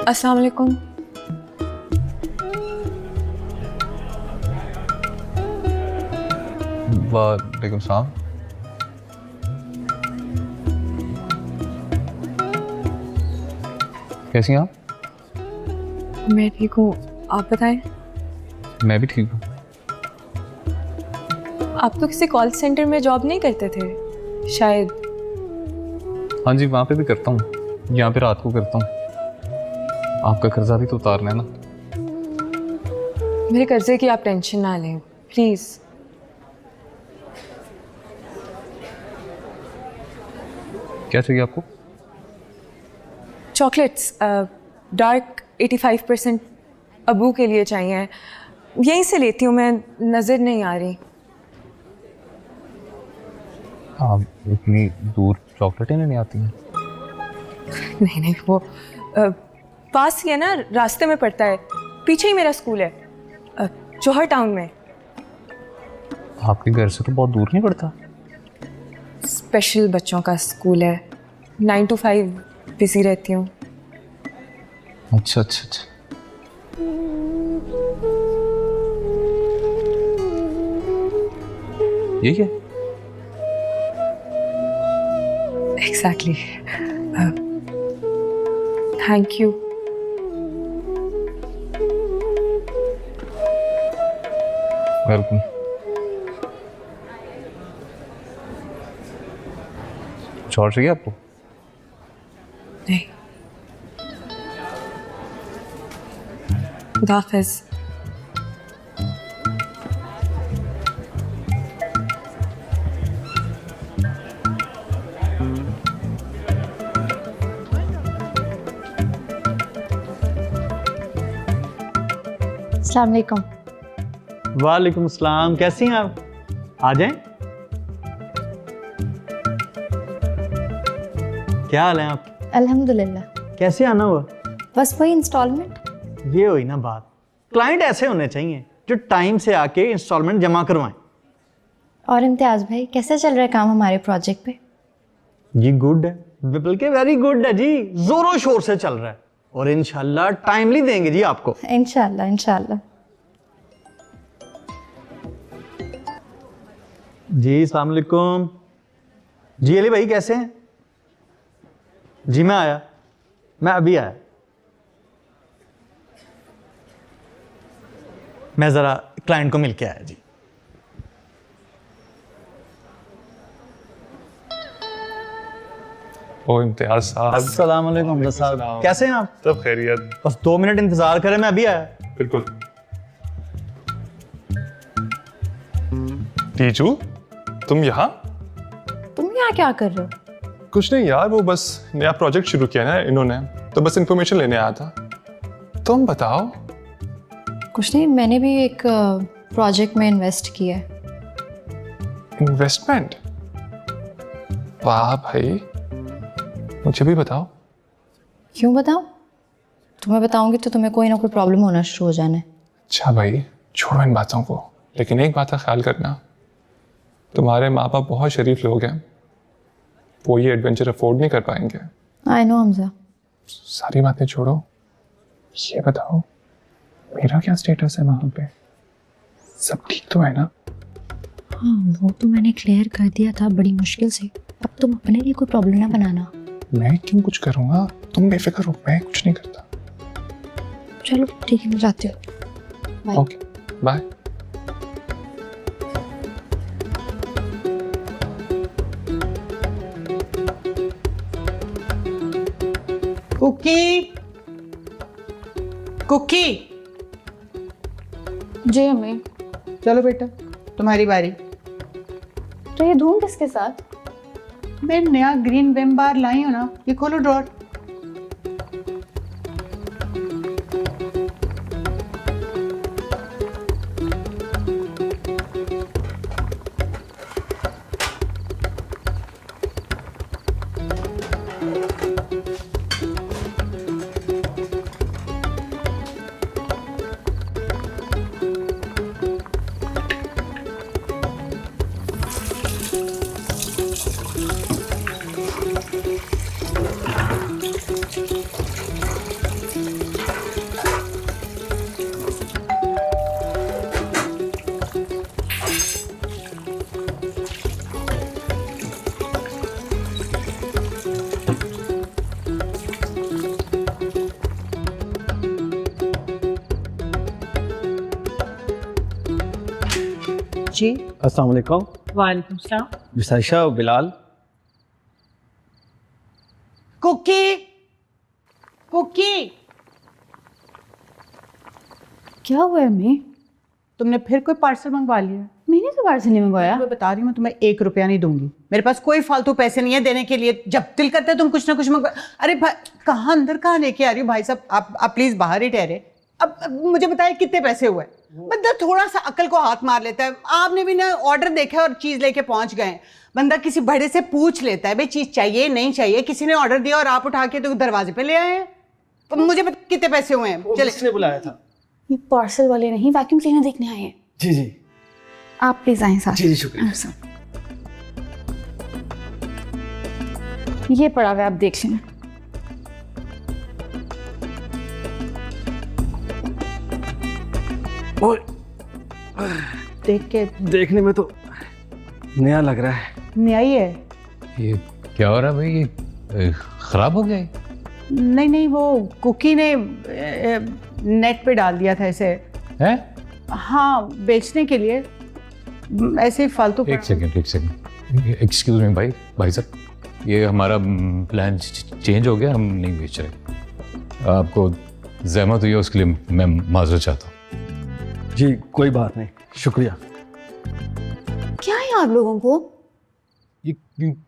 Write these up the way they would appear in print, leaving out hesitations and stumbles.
अस्सलाम वालेकुम। वालेकुम सलाम। कैसी हैं आप? मैं ठीक हूँ, आप बताएं। मैं भी ठीक हूँ। आप तो किसी कॉल सेंटर में जॉब नहीं करते थे शायद? हाँ जी, वहाँ पे भी करता हूँ, यहाँ पे रात को करता हूँ। आपका कर्जा भी तो उतारना है ना। मेरे कर्जे की आप टेंशन ना लें प्लीज़। क्या चाहिए आपको? चॉकलेट्स डार्क 85% अबू के लिए चाहिए। यहीं से लेती हूँ मैं, नज़र नहीं आ रही। आप इतनी दूर चॉकलेटें नहीं आती हैं? नहीं नहीं, वो पास ही है ना, रास्ते में पड़ता है, पीछे ही मेरा स्कूल है, जौहर टाउन में। आपके घर से तो बहुत दूर नहीं पड़ता? स्पेशल बच्चों का स्कूल है, 9 to 5 बिजी रहती हूँ। अच्छा अच्छा अच्छा। यही है? एग्जैक्टली। Thank you. वेलकम। और चाहिए आपको? नहीं, खुदा हाफिज़। अस्सलाम वालेकुम। वालेकुम अस्सलाम। कैसी हैं आप? आ जाएं। क्या हाल है आपके? अल्हम्दुलिल्लाह। कैसे आना हुआ? बस वही इंस्टॉलमेंट। ये हुई ना बात। क्लाइंट ऐसे होने चाहिए जो टाइम से आके इंस्टॉलमेंट जमा करवाएं। और इम्तियाज़ भाई, कैसे चल रहा है काम हमारे प्रोजेक्ट पे? जी गुड है, बल्कि वेरी गुड है जी, जोरों शोर से चल रहा है और इंशाल्लाह टाइमली देंगे जी आपको। इंशाल्लाह इंशाल्लाह। जी अस्सलाम वालेकुम। जी अली भाई कैसे हैं? जी मैं आया, मैं अभी आया। मैं ज़रा क्लाइंट को मिल के आया जी। ओ इम्तियाज साहब। अस्सलाम वालेकुम हमजा साहब, कैसे हैं आप? सब खैरियत? बस 2 मिनट इंतजार करें, मैं अभी आया। बिल्कुल। टीचू, तुम यहाँ? तुम यहाँ क्या कर रहे हो? कुछ नहीं यार, वो बस नया प्रोजेक्ट शुरू किया ना इन्होंने, तो बस इंफॉर्मेशन लेने आया था। तुम बताओ। कुछ नहीं, मैंने भी एक प्रोजेक्ट में इन्वेस्ट किया है। इन्वेस्टमेंट? वाह भाई, मुझे भी बताओ। क्यों बताऊँ? तुम्हें बताऊंगी तो तुम्हें कोई ना कोई प्रॉब्लम होना शुरू हो जाना है। अच्छा भाई, छोड़ो इन बातों को, लेकिन एक बात का ख्याल करना, तुम्हारे माँ बाप बहुत शरीफ लोग हैं, वो ये एडवेंचर अफोर्ड नहीं कर पाएंगे। I know Hamza. सारी बातें छोड़ो, ये बताओ मेरा क्या स्टेटस है वहाँ पे? सब ठीक तो है ना? हाँ, वो तो मैंने क्लियर कर दिया था बड़ी मुश्किल से। अब तुम अपने लिए कोई प्रॉब्लम ना बनाना। मैं क्यों कुछ करूँगा, तुम बेफिक्र हो, मैं कुछ नहीं करता। चलो ठीक है, मैं जाती हूँ। Bye. Okay bye. Cookie, cookie. जी अम्मी। चलो बेटा, तुम्हारी बारी। तो ये धूम किसके साथ? मैं नया ग्रीन विम बार लाई हूँ ना, ये खोलो ड्रॉर। जी अस्सलाम वालेकुम। वालेकुम सलाम। विसाइशा बिलाल। कुकी कुकी क्या हुआ है अम्मी? तुमने फिर कोई पार्सल मंगवा लिया? मैंने तो पार्सल नहीं मंगवाया। मैं बता रही हूँ तुम्हें 1 रुपया नहीं दूंगी। मेरे पास कोई फालतू पैसे नहीं है देने के लिए। जब दिल करता है तुम कुछ ना कुछ मंगवा। अरे भाई कहाँ अंदर कहाँ लेके आ रही हो भाई साहब? आप प्लीज बाहर ही ठहरे। अब मुझे बताइए कितने पैसे हुए? बंदा थोड़ा सा अकल को हाथ मार लेता है। आपने भी ना ऑर्डर देखा और चीज लेके पहुंच गए। बंदा किसी बड़े से पूछ लेता है भाई चीज चाहिए नहीं चाहिए। किसी ने ऑर्डर दिया और आप उठा के तो दरवाजे पे ले आए हैं। तो मुझे कितने पैसे हुए हैं? चले किसने बुलाया था? ये पार्सल वाले नहीं, वैक्यूम क्लीनर देखने आए हैं। जी जी आप प्लीज आए साथ। जी जी शुक्रिया। ये पड़ा हुआ है, आप देख लेना। और देख के देखने में तो नया लग रहा है। नया ही है। ये क्या हो रहा है भाई? ये खराब हो गया है? नहीं नहीं वो कुकी ने नेट पे डाल दिया था इसे। हैं? हाँ बेचने के लिए ऐसे फालतू। एक सेकंड एक्सक्यूज मी भाई साहब, ये हमारा प्लान चेंज हो गया, हम नहीं बेच रहे। आपको जहमत हुई है उसके लिए मैं माजरत चाहता हूँ। जी कोई बात नहीं, शुक्रिया। क्या है आप लोगों को? ये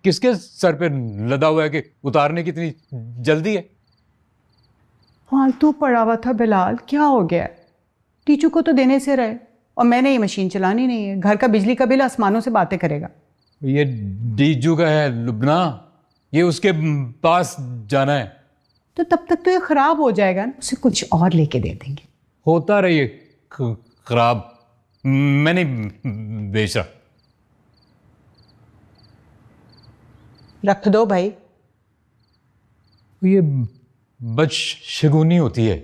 किसके सर पे लदा हुआ है कि उतारने की इतनी जल्दी है? फालतू पड़ा हुआ था बिलाल, क्या हो गया? टीचू को तो देने से रहे और मैंने ये मशीन चलानी नहीं है। घर का बिजली का बिल आसमानों से बातें करेगा। ये डीजू का है लुबना, ये उसके पास जाना है। तो तब तक तो ये खराब हो जाएगा ना, उसे कुछ और लेके दे देंगे। होता रही खराब, मैं नहीं बेच रहा। रख दो भाई। ये बदशगुनी होती है।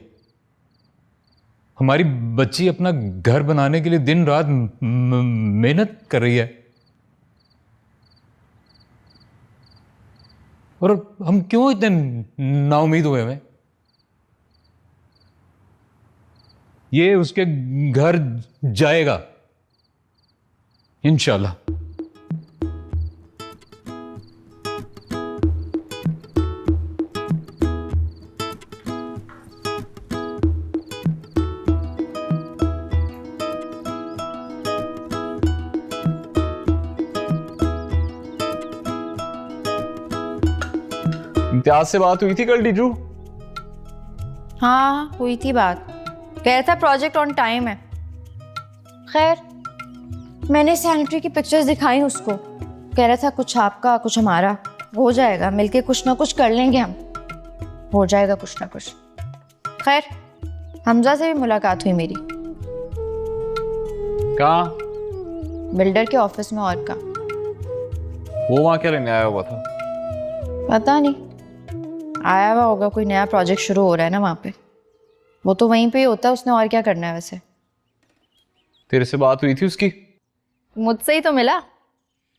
हमारी बच्ची अपना घर बनाने के लिए दिन रात मेहनत कर रही है और हम क्यों इतने नाउम्मीद हुए हैं? ये उसके घर जाएगा इंशाल्लाह। इम्तियाज से बात हुई थी कल टीचू? हाँ हुई थी बात, कह रहा था प्रोजेक्ट ऑन टाइम है। खैर मैंने सैनिटरी की पिक्चर्स दिखाई उसको, कह रहा था कुछ आपका कुछ हमारा हो जाएगा, मिलके कुछ ना कुछ कर लेंगे हम, हो जाएगा कुछ ना कुछ। खैर हमजा से भी मुलाकात हुई मेरी, कहाँ? बिल्डर के ऑफिस में। और का वो वहाँ क्या लेने आया हुआ था? पता नहीं, आया हुआ होगा, कोई नया प्रोजेक्ट शुरू हो रहा है ना वहाँ पे, वो तो वहीं पे ही होता है, उसने और क्या करना है वैसे। तेरे से बात हुई थी उसकी? मुझसे ही तो मिला,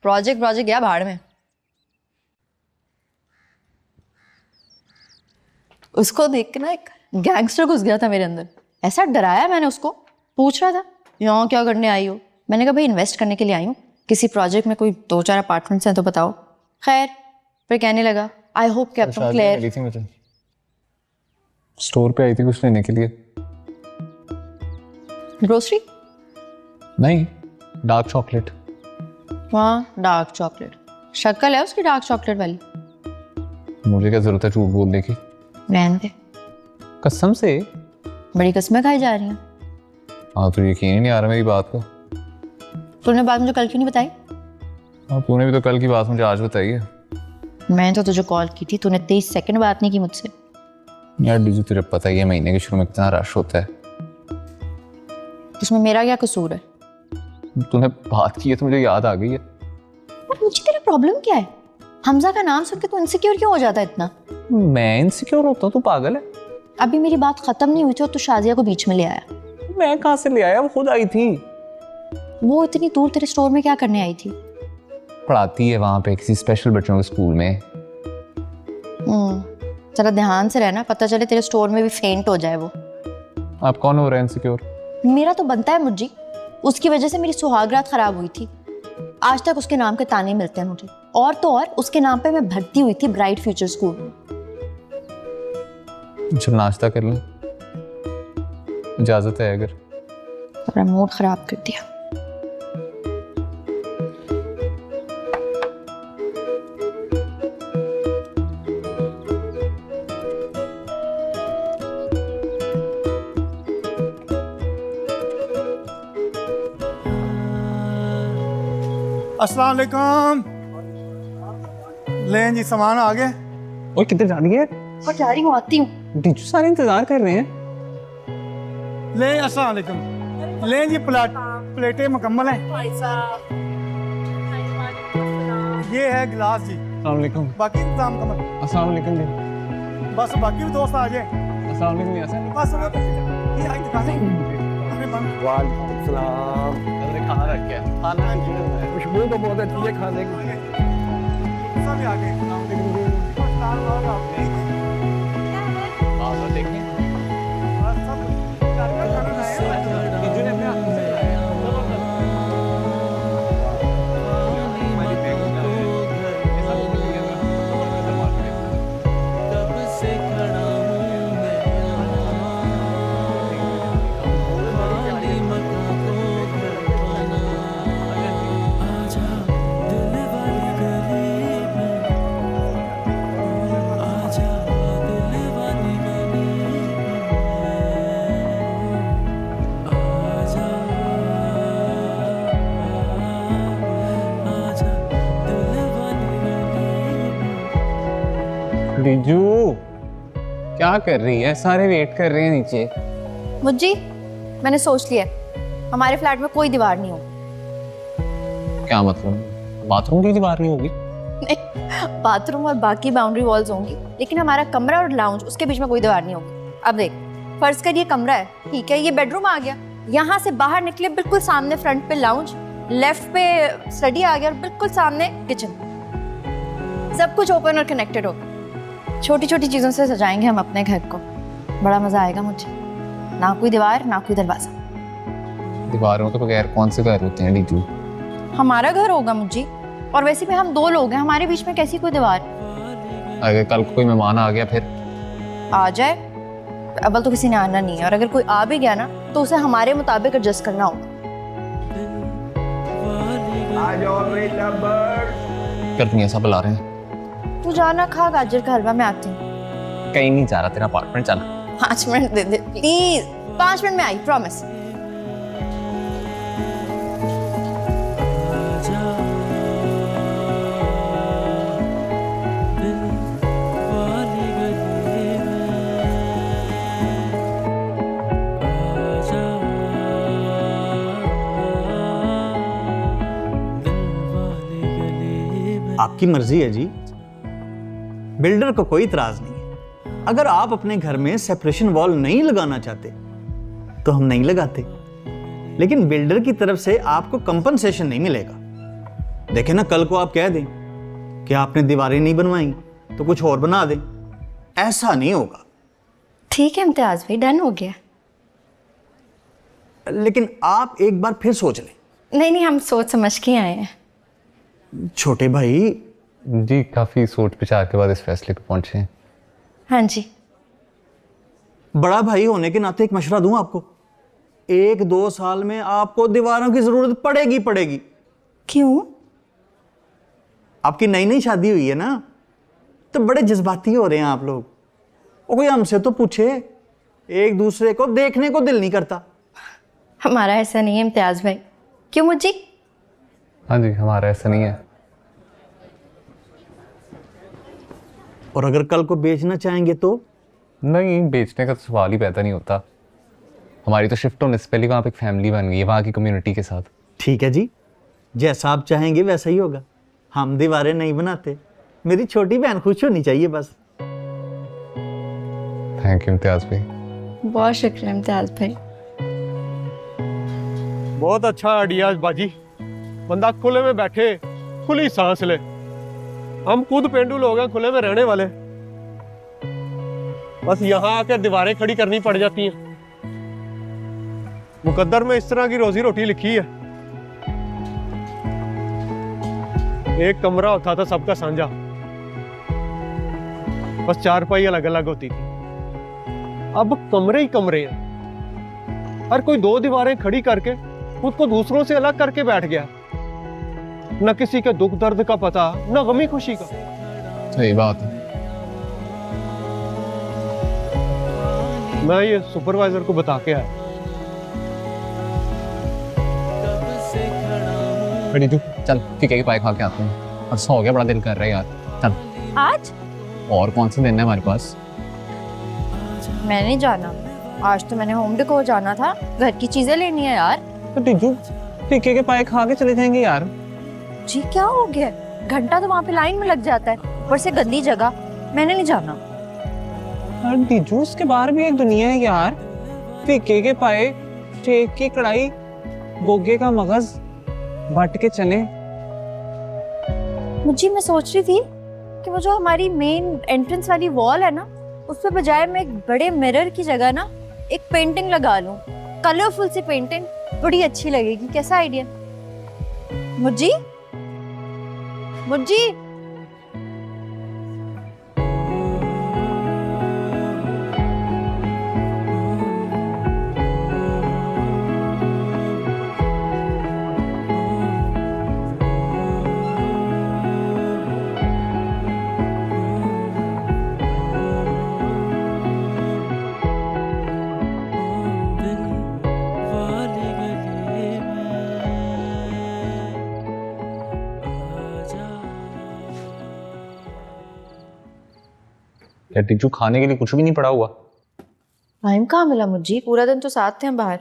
प्रोजेक्ट गया भाड़ में। उसको देख के ना एक गैंगस्टर घुस गया था मेरे अंदर, ऐसा डराया मैंने उसको। पूछ रहा था यहाँ क्या करने आई हो, मैंने कहा भाई इन्वेस्ट करने के लिए आई हूँ, किसी प्रोजेक्ट में कोई 2-4 अपार्टमेंट्स हैं तो बताओ। खैर फिर कहने लगा आई होप कि अब तुम क्लियर। थी मुझे स्टोर पे आई थी कुछ लेने के लिए। ग्रोसरी? नहीं, डार्क चॉकलेट। हाँ डार्क चॉकलेट, शक्ल है उसकी डार्क चॉकलेट वाली। मुझे क्या जरूरत है झूठ बोलने की? रहने दे, कसम से। बड़ी कस्में खाई जा रही हैं। हाँ तो यकीन ही नहीं आ रहा मेरी बात का। तूने बात मुझे कल क्यों नहीं बताई? हाँ तूने भी तो कल की बात मुझे आज बताई है। मैंने तो तुझे कॉल की थी, तूने 23 सेकंड बात नहीं की मुझसे। यार डीजू तुझे पता ही है महीने के शुरू में कितना रश होता है। इसमें मेरा क्या कसूर है? तूने बात की है तो मुझे याद आ गई है। और मुझे तेरा प्रॉब्लम क्या है? हमजा का नाम सुन के तू इनसिक्योर क्यों हो जाता है इतना? मैं इनसिक्योर होता हूँ? तू पागल है? अभी मेरी बात खत्म नहीं हुई थी और तू शाजिया को बीच में ले आया। मैं कहाँ से ले आया? वो खुद आई थी। वो इतनी दूर तेरे स्टोर में क्या करने आई थी? पढ़ाती है वहाँ पे किसी स्पेशल बच्चों के स्कूल में। जरा ध्यान से रहना, पता चले तेरे स्टोर में भी फेंट हो जाए वो। आप कौन हो रहे हैं इनसिक्योर? मेरा तो बनता है मुझी, उसकी वजह से मेरी सुहागरात खराब हुई थी। आज तक उसके नाम के ताने मिलते हैं मुझे। और तो और उसके नाम पे मैं भर्ती हुई थी ब्राइट फ्यूचर स्कूल में। जब नाश्ता कर लें, इजाजत है अगर। मेरा मूड खराब कर दिया। अस्सलाम वालेकुम। लें जी सामान आ गए। और किधर जा रही है? और जा रही हूँ, आती हूँ। टीचर सारे इंतजार कर रहे हैं। लें अस्सलाम वालेकुम। लें जी प्लेटें मुकम्मल हैं। ये है गिलास जी। अस्सलाम वालेकुम। बाकी इंतजाम मुकम्मल। अस्सलाम वालेकुम जी। बस बाकी भी दोस्त आ जाए। अस्सलाम वालेकुम यासर। बस ये आई दुकानें वालेकुम सलाम। अरे खाना रख के खाना खुशबू तो बहुत अच्छी है खाने की। सब आ गए। रिजू क्या कर रही है? सारे वेट कर रहे हैं नीचे। मुझे मैंने सोच लिया है, हमारे फ्लैट में कोई दीवार नहीं होगी। क्या मतलब? बाथरूम की दीवार नहीं होगी? नहीं, बाथरूम और बाकी बाउंड्री वॉल्स होंगी, लेकिन हमारा कमरा और लाउंज उसके बीच में कोई दीवार नहीं होगी। अब देख, फर्ज कर ये कमरा है, ठीक है, ये बेडरूम आ गया। यहाँ से बाहर निकले बिल्कुल सामने फ्रंट पे लाउंज, लेफ्ट पे स्टडी आ गया और बिल्कुल सामने किचन। सब कुछ ओपन और कनेक्टेड होगा। छोटी छोटी चीज़ों से सजाएंगे हम अपने घर को, बड़ा मज़ा आएगा मुझे। ना कोई दीवार, ना कोई दरवाज़ा। दीवारों के बगैर कौन से घर होते हैं डीजू? हमारा घर होगा मुझे, और वैसे भी हम 2 लोग हैं, हमारे बीच में कैसी कोई दीवार? अगर कल को कोई मेहमान आ गया फिर? आ जाए, अव्वल तो किसी ने आना नहीं है, और अगर कोई आ भी गया ना तो उसे हमारे मुताबिक एडजस्ट करना होगा। करनी ऐसा बुला रहे हैं। तू जाना, खा गाजर का हलवा, मैं आती हूँ। कहीं नहीं जा रहा, तेरा अपार्टमेंट चल। 5 minute they they please, 5 minute में आई, प्रॉमिस। आपकी मर्जी है जी, बिल्डर को कोई इतराज नहीं है। अगर आप अपने घर में सेपरेशन वॉल नहीं लगाना चाहते तो हम नहीं लगाते, लेकिन बिल्डर की तरफ से आपको कंपनसेशन नहीं मिलेगा। देखे ना, कल को आप कह दें कि आपने दीवारें नहीं बनवाई तो कुछ और बना दें, ऐसा नहीं होगा। ठीक है इम्तियाज भाई, डन हो गया। लेकिन आप एक बार फिर सोच लें। नहीं नहीं, हम सोच समझ के आए हैं। छोटे भाई जी, काफी सोच विचार के बाद इस फैसले पे पहुंचे हैं। हाँ जी। बड़ा भाई होने के नाते एक मशवरा दूं आपको, 1-2 साल में आपको दीवारों की जरूरत पड़ेगी। क्यों? आपकी नई नई शादी हुई है ना, तो बड़े जज्बाती हो रहे हैं आप लोग। और कोई हमसे तो पूछे, एक दूसरे को देखने को दिल नहीं करता। हमारा ऐसा नहीं है इम्तियाज भाई। क्यों मुझे? हाँ जी, हमारा ऐसा नहीं है। और अगर कल को बेचना चाहेंगे तो? नहीं, बेचने का तो सवाल ही पैदा नहीं होता। हमारी तो शिफ्ट होने से पहले वहाँ पे एक फैमिली बन गई है, वहाँ की कम्युनिटी के साथ। ठीक है जी, जैसा आप चाहेंगे वैसा ही होगा। हम दीवारें नहीं बनाते, मेरी छोटी बहन खुश होनी चाहिए बस। थैंक यू इम्तियाज भाई। बहुत शुक्रिया इम्तियाज भाई। बहुत अच्छा आइडिया बाजी। बंदा खुले में बैठे, खुली सांस ले। हम खुद पेंडू लोग हैं, खुले में रहने वाले, बस यहाँ आकर दीवारें खड़ी करनी पड़ जाती हैं। मुकद्दर में इस तरह की रोजी रोटी लिखी है। एक कमरा होता था सबका साझा, बस चारपाई अलग अलग होती थी। अब कमरे ही कमरे हैं। हर कोई दो दीवारें खड़ी करके खुद को दूसरों से अलग करके बैठ गया। न किसी के दुख दर्द का पता, न गमी खुशी का। सही बात है। मैं ये सुपरवाइजर को बता के आया। बड़ी तू चल फीके के पाए खा के आते हैं। परसों हो गया, बड़ा दिल कर रहा है यार। चल आज और कौन से दिन है हमारे पास? मैं नहीं जाना। आज तो मैंने होम डेकोर जाना था, घर की चीजें लेनी है यार। तो टीचू फीके के पाए खा के चले जाएंगे यार। जी क्या हो गया? घंटा तो वहाँ पे लाइन में लग जाता है, ऊपर से गंदी जगह। मैंने नहीं जाना। यार टीचू इसके बाहर भी एक दुनिया है यार। फीके के पाए, स्टेक की कढ़ाई, गोगे का मगज, भट के चने। मुझे मैं सोच रही थी कि वो जो हमारी मेन एंट्रेंस वाली वॉल है ना, उस पे बजाय मैं एक बड़े मिरर की जगह ना एक पेंटिंग लगा लूं। कलरफुल सी पेंटिंग, बड़ी अच्छी लगेगी। कैसा आइडिया? मुझी मुझी क्या टीचू खाने के लिए कुछ भी नहीं पड़ा हुआ? टाइम कहाँ मिला मुझे? पूरा दिन तो साथ थे हम बाहर।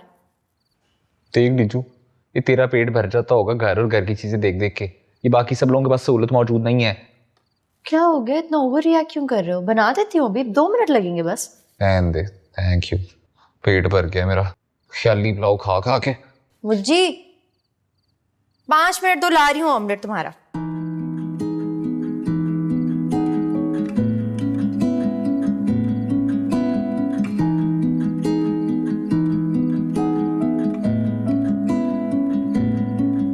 देख टीचू, ये तेरा पेट भर जाता होगा घर और घर की चीजें देख देख के। ये बाकी सब लोगों के पास सहूलत मौजूद नहीं है। क्या हो गया? इतना ओवर रिएक्ट क्यों कर रहे हो? बना देती हूँ अभी, 2 मिनट लगेंगे बस। रहने दे, थैंक यू। पेट भर गया मेरा ख्याली पुलाव खा खा के। मुझे 5 मिनट तो ला रही हूँ ऑमलेट तुम्हारा।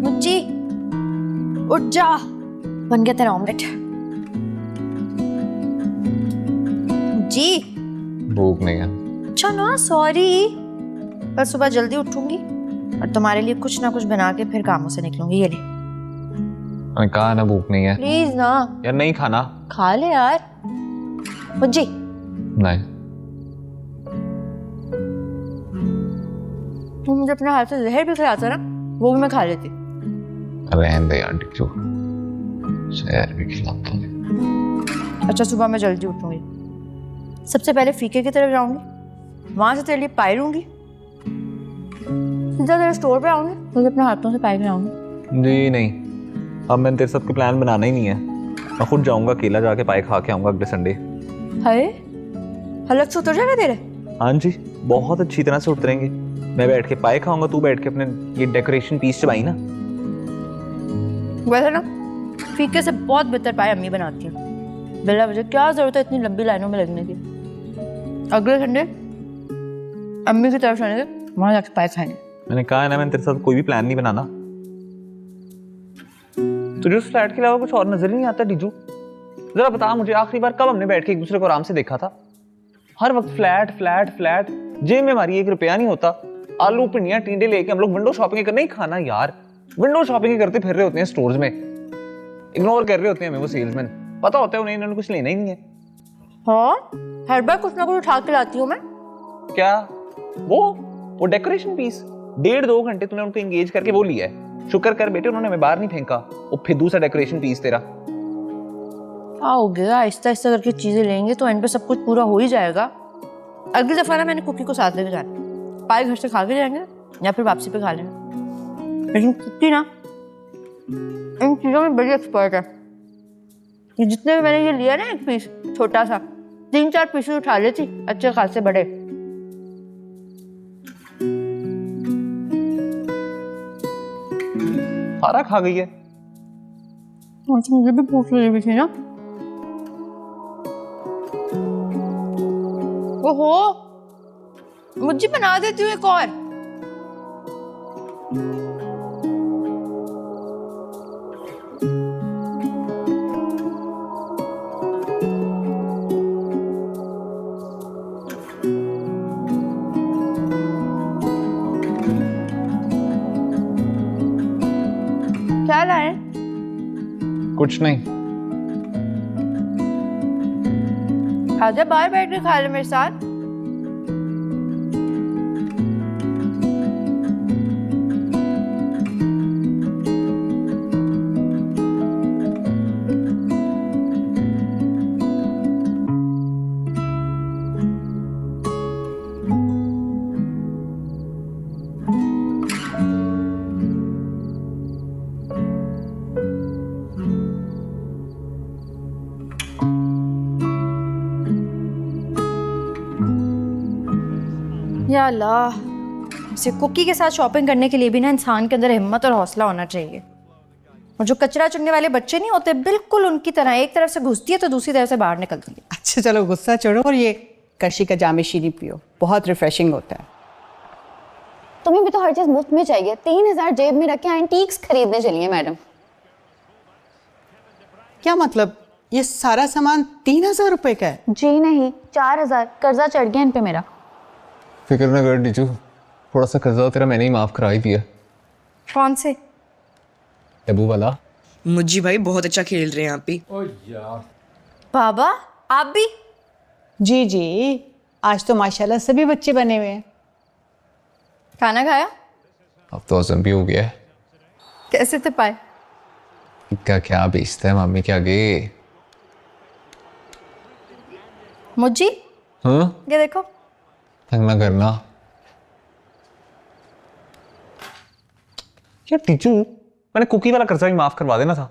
मुझे उठ जा, बन गया तेरा ऑमलेट। जी भूख नहीं है। अच्छा ना, सॉरी। कल सुबह जल्दी उठूंगी और तुम्हारे लिए कुछ ना कुछ बना के फिर कामों से निकलूंगी। ये ले। मैंने कहा ना भूख नहीं है। प्लीज ना। यार नहीं खाना। खा ले यार। मुझे नहीं। तुम मुझे अपने हाथ से जहर भी खिलाता ना, वो भी मैं खा लेती। रहने दे यार टिक्चू, शहर भी खिलाता है। अच्छा सुबह मैं जल्दी उठूंगी। सबसे पहले फीके की तरफ जाऊंगी, वहां से तेरे लिए पाई लूंगी, सीधा तेरे स्टोर पे आऊंगी, मुझे अपने हाथों से पाई खिलाऊंगी। जी नहीं, अब मैंने तेरे साथ कोई प्लान बनाना ही नहीं है। मैं खुद जाऊंगा, अकेला जाके पाए खा के आऊंगा अगले संडे। हाय, हलक से उतर जाएगा तेरे? हाँ जी, बहुत अच्छी तरह से उतरेंगे। मैं बैठ के पाए खाऊंगा, तू बैठ के अपने ये डेकोरेशन पीस चबाई ना। वैसे ना फीके से बहुत बेहतर पाए अम्मी बनाती हैं। बिल्ला मुझे क्या जरूरत है इतनी लंबी लाइनों में लगने की। अगले संडे अम्मी की तरफ जाने के, वहां जाके पाए खाएंगे। मैंने कहा है ना, मैंने तेरे साथ कोई भी प्लान नहीं बनाना। तुझे उस फ्लैट के अलावा कुछ और नजर नहीं आता टीजू? जरा बता मुझे, आखिरी बार कब हमने बैठ के एक दूसरे को आराम से देखा था? हर वक्त फ्लैट फ्लैट फ्लैट। जेब में हमारी 1 रुपया नहीं होता। आलू पिंडियां टींडे लेके हम लोग विंडो शॉपिंग करने ही खाना यार। विंडो शॉपिंग करते फिर रहे होते हैं स्टोर्स में, इग्नोर कर रहे होते हैं हमें वो सेल्समैन। पता होता है उन्हें इन्होंने कुछ लेना ही नहीं है। हाँ, हर बार कुछ ना कुछ उठा के लाती हूँ मैं। क्या वो डेकोरेशन पीस 1.5-2 घंटे तूने उनको एंगेज करके वो लिया है। शुक्र कर बेटे उन्होंने हमें बाहर नहीं फेंका। वो फिर दूसरा डेकोरेशन पीस तेरा क्या हो गया? आहिस्ता आहिस्ता करके चीजें लेंगे तो एंड पे सब कुछ पूरा हो ही जाएगा। अगली दफा ना मैंने कुकी को साथ लेके जाना। पाए घर से खा के जाएंगे या फिर वापसी पे खा लेंगे। लेकिन कुकी ना इन चीजों में बड़ी एक्सपर्ट है। ये जितने भी मैंने ये लिया ना, एक पीस छोटा सा, 3-4 पीस उठा लेती अच्छे खासे बड़े। सारा खा गई है। मुझे भी भूख लगी थी ना। ओहो, मुझे बना देती हूँ एक और। क्या लाए? कुछ नहीं। आजा बाहर बैठ के खा ले मेरे साथ। या अल्लाह, इसे कुकी के साथ शॉपिंग करने के लिए भी ना इंसान के अंदर हिम्मत और हौसला होना चाहिए। और जो कचरा चुनने वाले बच्चे नहीं होते, बिल्कुल उनकी तरह एक तरफ से घुसती है तो दूसरी तरफ से बाहर निकलती है। अच्छा चलो गुस्सा छोड़ो और ये करशी का जामे शीनी पियो, बहुत रिफ्रेशिंग होता है। तुम्हें भी तो हर चीज मुफ्त में चाहिए। 3000 जेब में रखे एंटीक्स खरीदने चलिए मैडम। क्या मतलब? ये सारा सामान 3000 रुपए का है? जी नहीं, 4000 कर्जा चढ़ गया इन पे मेरा। फिक्र ना कर डीजू, थोड़ा सा कर्जा तेरा मैंने ही माफ करा ही दिया। कौन से? अबू वाला। मुझी भाई बहुत अच्छा खेल रहे हैं आप भी। बाबा आप भी? जी जी, आज तो माशाल्लाह सभी बच्चे बने हुए हैं। खाना खाया? अब तो हजम भी हो गया है। कैसे थे पाए? क्या क्या बेचता है मम्मी के आगे। मुझी हाँ ये देखो। तंग ना करना यार टीचू, मैंने कुकी वाला कर्जा भी माफ करवा देना था।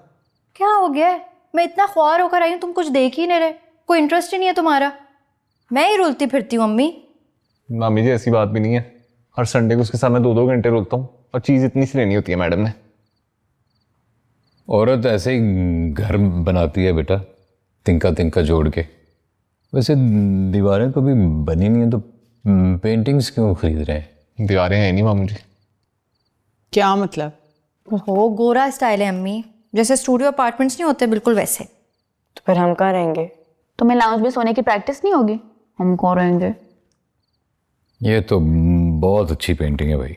क्या हो गया है? मैं इतना ख्वार होकर आई हूँ, तुम कुछ देख ही नहीं रहे, कोई इंटरेस्ट ही नहीं है तुम्हारा। मैं ही रुलती फिरती हूँ अम्मी। मामी जी ऐसी बात भी नहीं है, हर संडे को उसके साथ मैं 2-2 घंटे रुलता हूँ और चीज़ इतनी सी लेनी होती है मैडम ने। औरत ऐसे ही घर बनाती है बेटा, तिनका तिनका जोड़ के। वैसे दीवारें कभी बनी नहीं है तो पेंटिंग्स क्यों खरीद रहे हैं? दीवारें हैं नहीं मामू जी। क्या मतलब? हो गोरा स्टाइल है अम्मी, जैसे स्टूडियो अपार्टमेंट्स नहीं होते बिल्कुल वैसे। तो फिर हम कहाँ रहेंगे? तुम्हें लाउंज में सोने की प्रैक्टिस नहीं होगी? हम कौन रहेंगे? ये तो बहुत अच्छी पेंटिंग है भाई।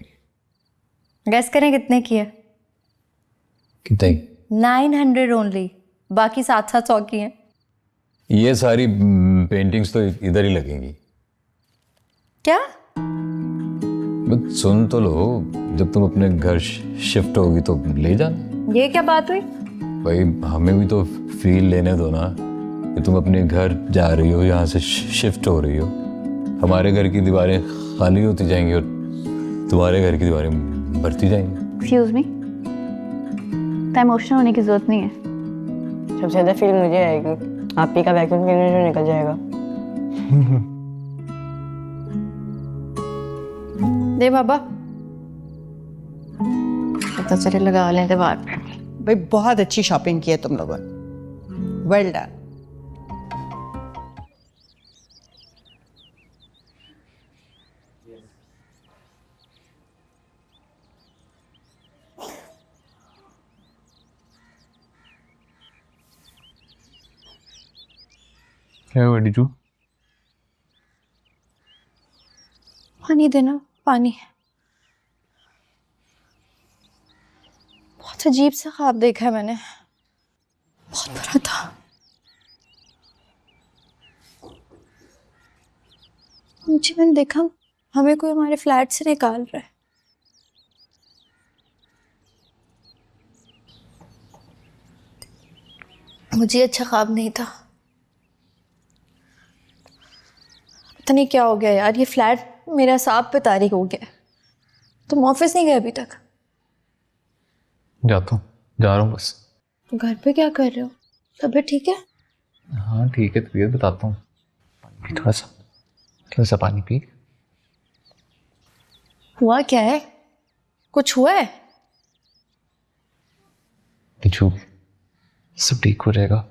गैस करें कितने की है? कितने? 900 ओनली, बाकी 700 की हैं। ये सारी पेंटिंग्स तो इधर ही लगेंगी। क्या? बस सुन तो लो, जब तुम अपने घर शिफ्ट होगी तो ले जाना। ये क्या बात हुई? भाई हमें भी तो फील लेने दो ना कि तुम अपने घर जा रही हो, यहाँ से शिफ्ट हो रही हो। हमारे घर की दीवारें खाली होती जाएंगी और तुम्हारे घर की दीवारें बढ़ती जाएंगी। एक्सक्यूज मी, तो इमोशनल होने की जरूरत नहीं है। सबसे ज़्यादा फील मुझे आएगी, आप ही का वैक्यूम क्लीनर जो निकल जाएगा। दे बाबा, पता चले लगा लें दीवार पे। भाई बहुत अच्छी शॉपिंग की है तुम लोगों ने, वेल डन। क्या हुआ डीजू? पानी देना, पानी। बहुत अजीब सा ख्वाब देखा है मैंने, बहुत बुरा था। मुझे मैंने देखा हमें कोई हमारे फ्लैट से निकाल रहा है। मुझे अच्छा ख्वाब नहीं था। पता नहीं क्या हो गया यार, ये फ्लैट मेरा सांप पे तारीख हो गया। तुम ऑफिस नहीं गए अभी तक? जाता हूँ, जा रहा हूँ बस। तो घर पे क्या कर रहे हो? तबीयत ठीक है? हाँ ठीक है, तबीयत बताता हूँ। पानी पी, थोड़ा सा पानी पी। हुआ क्या है? कुछ हुआ है? डीजू सब ठीक हो जाएगा।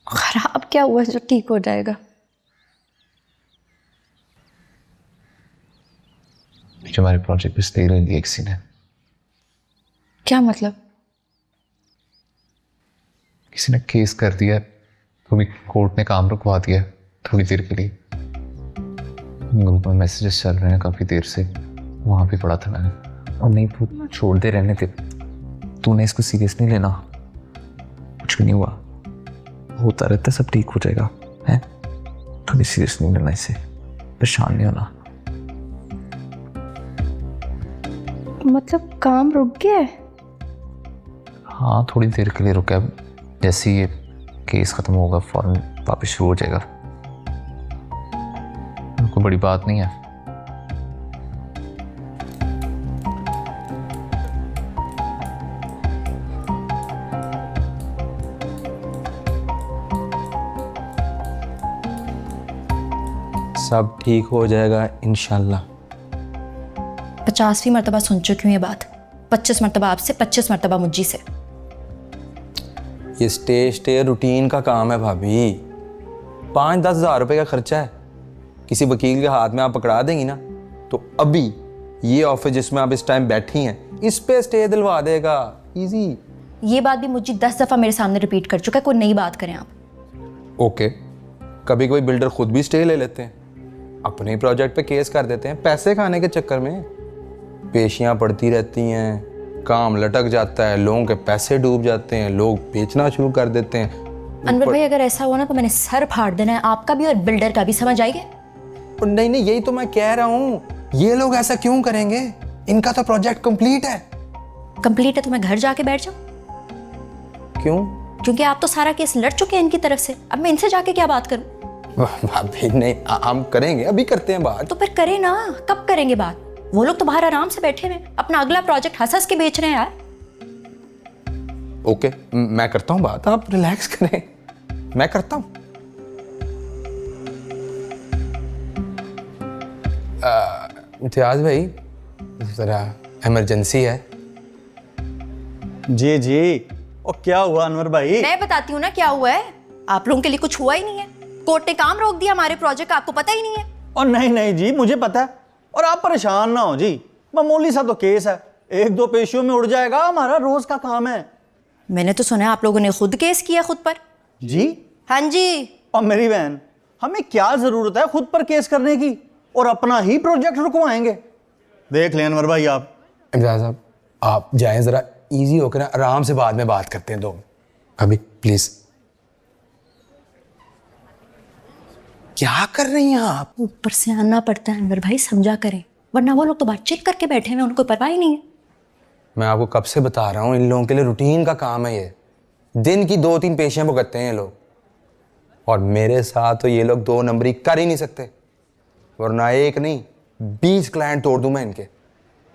खराब क्या हुआ जो ठीक हो जाएगा? जो हमारे प्रोजेक्ट पे स्टे रही एक सीन है, क्या मतलब? किसी ने केस कर दिया है, तो भी कोर्ट ने काम रुकवा दिया है थोड़ी देर के लिए। ग्रुप में मैसेजेस चल रहे हैं काफ़ी देर से, वहाँ भी पढ़ा था मैंने। और नहीं तू छोड़ दे, रहने दे, तूने इसको सीरियस नहीं लेना, कुछ भी नहीं हुआ, होता रहता है, सब ठीक हो जाएगा है। तूने सीरियस नहीं लेना इसे, परेशान नहीं होना। मतलब काम रुक गया है? हाँ थोड़ी देर के लिए रुका है, जैसे ये केस ख़त्म होगा फौरन वापस शुरू हो जाएगा, कोई बड़ी बात नहीं है। सब ठीक हो जाएगा इंशाल्लाह। 50वीं मरतबा सुन चुकी हूँ ये बात, 25 मरतबा आपसे, 25 मरतबा मुझी से। ये स्टे रूटीन का काम है भाभी। 5-10 हज़ार रुपये का खर्चा है, किसी वकील के हाथ में आप पकड़ा देंगी ना, तो अभी ये ऑफिस जिसमें आप इस टाइम बैठी हैं, इस पे स्टे दिलवा देगा, इजी। ये बात भी मुझे 10 दफ़ा मेरे सामने रिपीट कर चुका है, कोई नई बात करें आप। ओके, कभी कोई बिल्डर खुद भी स्टे ले लेते हैं, अपने ही प्रोजेक्ट पे केस कर देते हैं पैसे खाने के चक्कर में। पेशियां पड़ती रहती हैं, काम लटक जाता है, लोगों के पैसे डूब जाते हैं, लोग बेचना शुरू कर देते हैं। अनवर भाई अगर ऐसा हुआ ना तो मैंने सर फाड़ देना है, आपका भी और बिल्डर का भी, समझ आएगा? नहीं नहीं, यही तो मैं कह रहा हूँ, ये लोग ऐसा क्यों करेंगे? इनका तो प्रोजेक्ट कंप्लीट है। कंप्लीट है तो मैं घर जाके बैठ जाऊँ? क्यों? क्योंकि आप तो सारा केस लड़ चुके हैं इनकी तरफ से, अब मैं इनसे जाके क्या बात करूँ? भाभी नहीं, हम करेंगे, अभी करते हैं बात। तो फिर करें ना, कब करेंगे बात? वो लोग तो बाहर आराम से बैठे हुए अपना अगला प्रोजेक्ट हंस हंस के बेच रहे हैं यार। ओके, मैं करता हूँ बात, आप रिलैक्स करें, मैं करता हूँ। इम्तियाज भाई जरा इमरजेंसी है। जी जी, और क्या हुआ अनवर भाई? मैं बताती हूँ ना क्या हुआ है, आप लोगों के लिए कुछ हुआ ही नहीं है, कोर्ट ने काम रोक दिया हमारे प्रोजेक्ट का, आपको पता ही नहीं है। और नहीं नहीं जी, मुझे पता है, और आप परेशान ना हो जी, मामूली सा तो केस है, 1-2 पेशियों में उड़ जाएगा, हमारा रोज का काम है। मैंने तो सुना है आप लोगों ने खुद केस किया खुद पर। जी? हाँ जी। और मेरी बहन, हमें क्या जरूरत है खुद पर केस करने की, और अपना ही प्रोजेक्ट रुकवाएंगे? देख लें अनवर भाई, आप इम्तियाज साहब आप जाएं, जरा इजी होकर आराम से बाद में बात करते हैं। दो अभी प्लीज। क्या कर रही हैं आप? ऊपर से आना पड़ता है अनवर भाई, समझा करें, वरना वो लोग तो बातचीत करके बैठे हैं, उनको परवाह ही नहीं है। मैं आपको कब से बता रहा हूँ, इन लोगों के लिए रूटीन का काम है ये, दिन की 2-3 पेशियां भुगतते हैं ये लोग, और मेरे साथ तो ये लोग 2 नंबरी कर ही नहीं सकते, वरना 1 नहीं 20 क्लाइंट तोड़ दूं मैं इनके।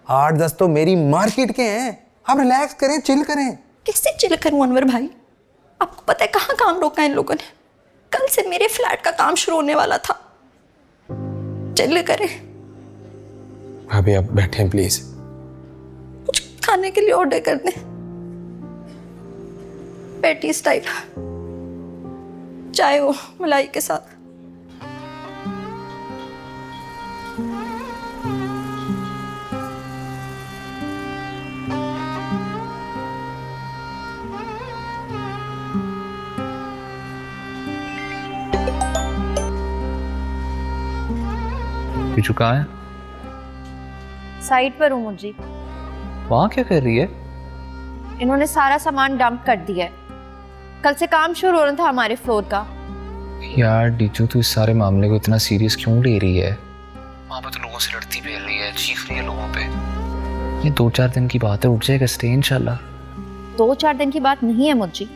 8-10 तो मेरी मार्केट के हैं। आप रिलैक्स करें, चिल करें। कैसे चिल करूं अनवर भाई? आपको पता है कहाँ काम रोका इन लोगों ने? कल से मेरे फ्लैट का काम शुरू होने वाला था। चिल करें। अभी आप बैठें प्लीज। कुछ खाने के लिए ऑर्डर कर दें, पैटी स्टाइल, चाय हो मलाई के साथ। बिजू कहाँ है? साइड पर हूँ मुझे। वहाँ क्या कर रही है? इन्होंने सारा सामान डंप कर दिया है, कल से काम शुरू हो रहा था हमारे फ्लोर का। यार डीजू, तू इस सारे मामले को इतना सीरियस क्यों ले रही है? वहाँ पर तो लोगों से लड़ती भी रही है, चीख रही है लोगों पे। ये 2-4 दिन की बात है, उठ जाएगा स्टे इंशाल्लाह। 2-4 दिन की बात नहीं है मुझे,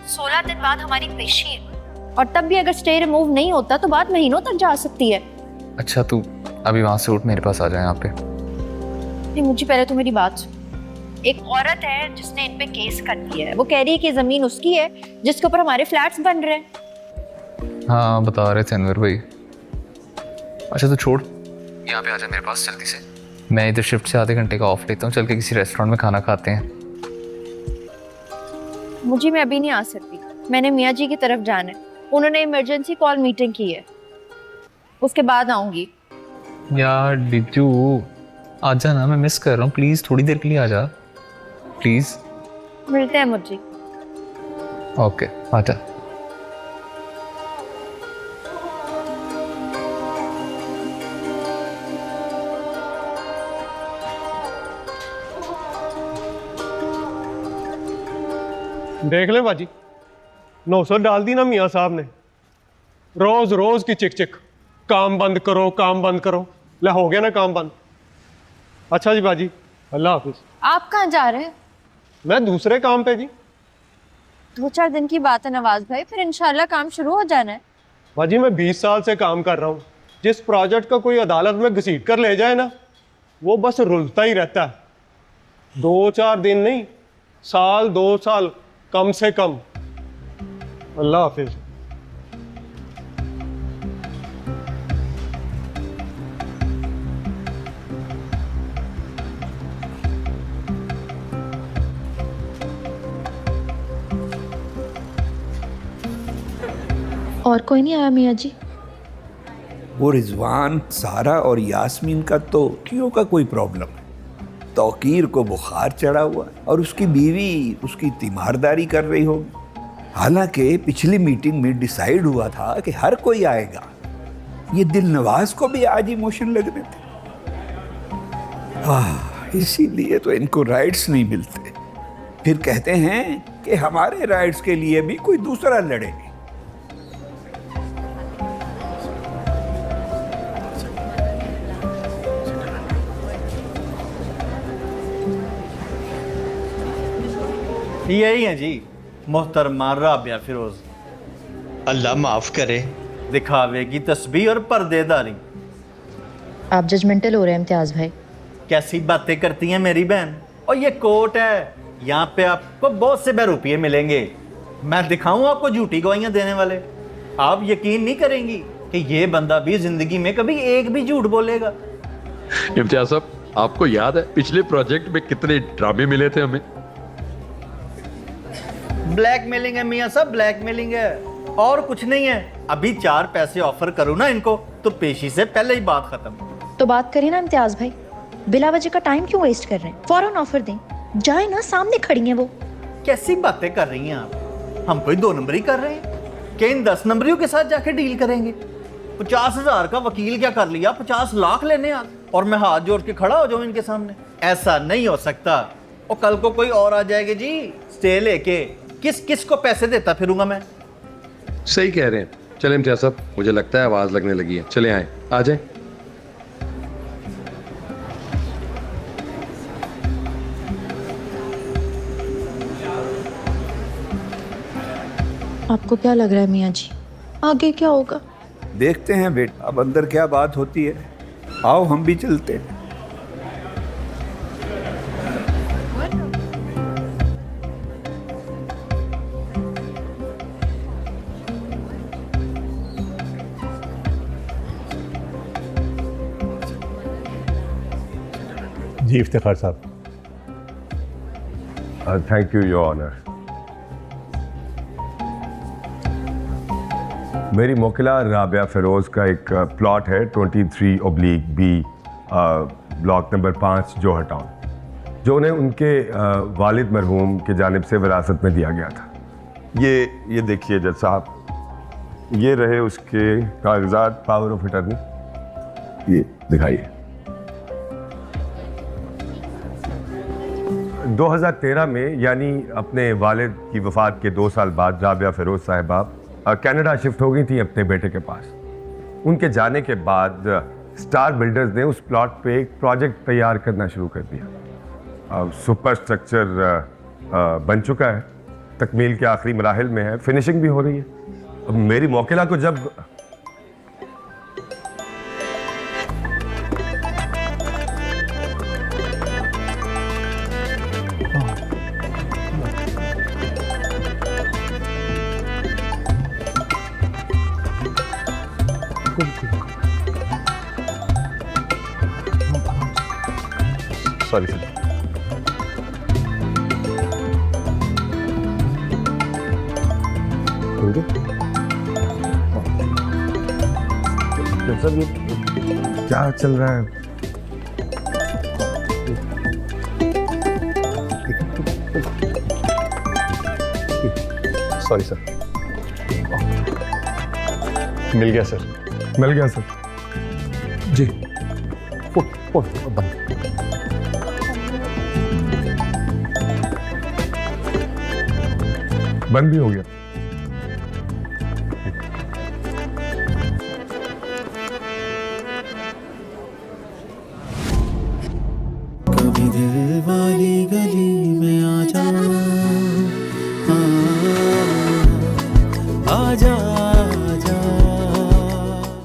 16 दिन बाद हमारी पेशी है, और तब भी अगर स्टे रिमूव नहीं होता तो बात महीनों तक जा सकती है। अच्छा तू अभी वहाँ से उठ, मेरे पास आ जाए यहाँ पे। नहीं मुझे पहले तो मेरी बात सुन। एक औरत है जिसने इन पे केस कर दिया है, वो कह रही है कि जमीन उसकी है जिसके ऊपर हमारे फ्लैट्स बन रहे हैं। हाँ बता रहे थे अनवर भाई। अच्छा तो छोड़, यहाँ पे आ जा मेरे पास जल्दी से। मैं इधर शिफ्ट से आधे घंटे का ऑफ लेता हूँ, चल के किसी रेस्टोरेंट में खाना खाते हैं। मुझे मैं अभी नहीं आ सकती, मैंने मियाँ जी की तरफ जाना है, उन्होंने इमरजेंसी कॉल मीटिंग की है, उसके बाद आऊँगी। यार डिजू आजा ना, मैं मिस कर रहा हूँ, प्लीज़ थोड़ी देर के लिए आ जा। प्लीज। मिलते हैं मुझे। ओके आजा। देख ले बाजी, 900 डाल दी ना मियाँ साहब ने। रोज रोज की चिक चिक, काम बंद करो काम बंद करो। ले हो गया ना काम बंद। अच्छा जी बाजी, अल्लाह हाफिज। आप कहाँ जा रहे हैं? मैं दूसरे काम पे जी। 2-4 दिन की बात है नवाज भाई, फिर इंशाल्लाह काम शुरू हो जाना है। बाजी मैं 20 साल से काम कर रहा हूँ। जिस प्रोजेक्ट का कोई अदालत में घसीट कर ले जाए ना, वो बस रुलता ही रहता है। 2-4 दिन नहीं, साल 2 साल कम से कम। अल्लाह हाफिज। और कोई नहीं आया मियाँ जी? वो रिजवान, सारा और यास्मीन का तो क्यों का कोई प्रॉब्लम है। तौकीर को बुखार चढ़ा हुआ है और उसकी बीवी उसकी तीमारदारी कर रही होगी। हालांकि पिछली मीटिंग में डिसाइड हुआ था कि हर कोई आएगा। ये दिल नवाज को भी आज इमोशन लग रहे थे। इसीलिए तो इनको राइट्स नहीं मिलते। फिर कहते हैं कि हमारे राइट्स के लिए भी कोई दूसरा लड़े। यही है जी मोहतरमा राबिया फिरोज। अल्लाह माफ करे। दिखावे की तस्बीह और पर्देदारी। आप जजमेंटल हो रहे हैं इम्तियाज भाई। कैसी बातें करती हैं मेरी बहन। और ये कोर्ट है, यहाँ पे आपको बहुत से बहरूपिये मिलेंगे। मैं दिखाऊं आपको झूठी गवाहियां देने वाले। आप यकीन नहीं करेंगी कि ये बंदा भी जिंदगी में कभी एक भी झूठ बोलेगा। इम्तियाज साहब, आपको याद है पिछले प्रोजेक्ट में कितने ड्रामे मिले थे हमें? ब्लैकमेलिंग है मियाँ साहब, ब्लैकमेलिंग है और कुछ नहीं है। अभी 4 पैसे ऑफर करूँ ना इनको तो पेशी से पहले ही बात खत्म। तो बात करिए ना इम्तियाज भाई, बिला वजह का टाइम क्यों वेस्ट कर रहे हैं? फौरन ऑफर दें, जाए ना, सामने खड़ी हैं वो। कैसी बातें कर रही हैं आप? हम कोई 2 नंबरी कर रहे हैं कि इन 10 नंबरियों के साथ जाके डील करेंगे? 50,000 का वकील क्या कर लिया, 50 लाख लेने आ और मैं हाथ जोड़ के खड़ा हो जाऊं इनके सामने? ऐसा नहीं हो सकता। और कल को कोई और आ जाएगा जी स्टे लेके, किस को पैसे देता फिरूंगा मैं? सही कह रहे हैं। चले इम्तियाज साहब, मुझे लगता है आवाज लगने लगी है। चले आए, आ जाए। आपको क्या लग रहा है मियाँ जी, आगे क्या होगा? देखते हैं बेटा, अब अंदर क्या बात होती है। आओ हम भी चलते हैं। जी इफ्तिखार साहब। Thank you your honour. मेरी मोकिला राबिया फिरोज का एक प्लॉट है 23/B ब्लॉक नंबर 5 जोहर टाउन, जो उन्हें उनके वालिद मरहूम की जानिब से विरासत में दिया गया था। ये देखिए जज साहब, ये रहे उसके कागजात, पावर ऑफ अटर्नी। ये दिखाइए। 2013 में, यानी अपने वालिद की वफ़ात के 2 साल बाद, राबिया फिरोज साहिबा कनाडा शिफ्ट हो गई थी अपने बेटे के पास। उनके जाने के बाद स्टार बिल्डर्स ने उस प्लॉट पे एक प्रोजेक्ट तैयार करना शुरू कर दिया। सुपर स्ट्रक्चर बन चुका है, तकमील के आखिरी मराहिल में है, फिनिशिंग भी हो रही है। अब मेरी मोकिला को जब सॉरी सर, सर ये क्या चल रहा है? Sorry sir. मिल गया सर। मिल गया सर। जी बंद। बंद भी हो गया।